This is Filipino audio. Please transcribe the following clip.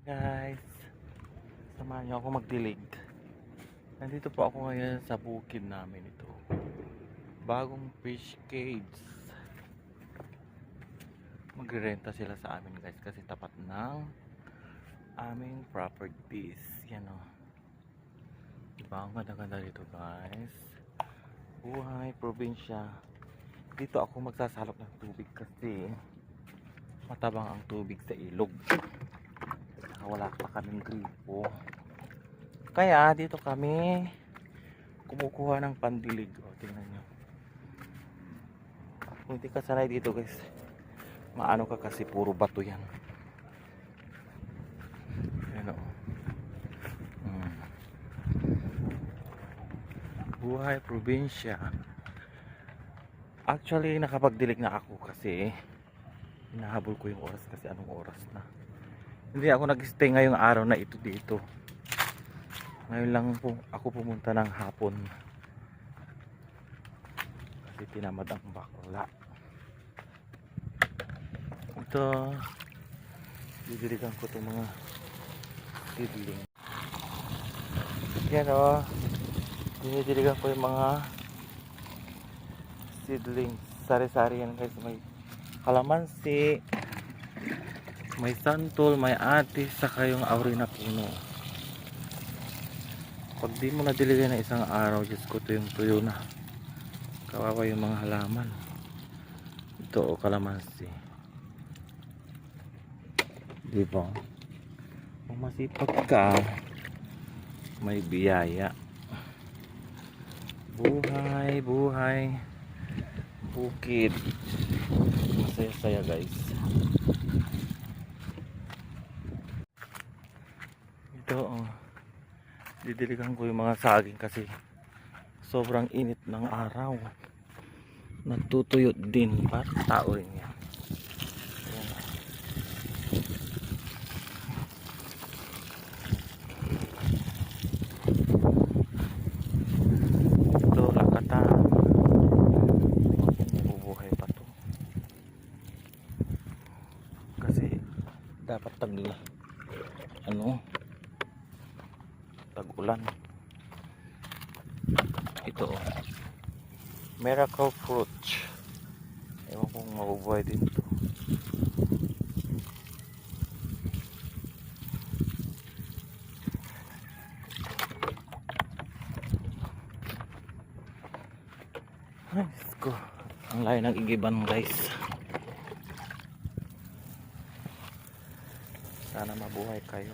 Guys, samahan niyo ako magdilig. Nandito po ako ngayon sa bukid namin ito. Bagong fish cages. Magrerenta sila sa amin guys kasi tapat ng aming properties. Yan o. Diba? Ang ganda-ganda dito guys. Buhay, probinsya. Dito ako magsasalok ng tubig kasi matabang ang tubig sa ilog. Wala pa kaming gripo. Kaya dito kami kumukuha ng pandilig. O, tingnan nyo. Kung hindi ka sanay dito guys, maano ka kasi puro bato yan. Ayan o. Buhay probinsya. Actually nakapagdilig na ako kasi hinahabol ko yung oras kasi anong oras na. Hindi ako nag-stay ngayong araw na ito dito. Ngayon lang po ako pumunta ng hapon. Kasi tinamad ang bakla. Ito, didiligan ko itong mga seedling. Yan o. Dinidiligan ko yung mga seedling. Sari-sari yan guys. May kalamansi, may santol, may atis, saka yung auri na puno. Pag di mo nadiligan na isang araw, Diyos ko, tuyo na. Kawawa yung mga halaman. Ito o, kalamansi. Diba? Kung masipag ka, may biyaya. Buhay, buhay, bukid. Masaya-saya guys. Ito oh, didiligan ko yung mga saging kasi sobrang init ng araw. Nagtutuyot din, parang tao rin yan. Ito lakata, mabubuhay pa to kasi dapat tag-ulan. Ito oh, miracle fruit. Ewan kung mabubuhay din to. Ay, ko. Ang layo ng igiban guys. Sana mabuhay kayo.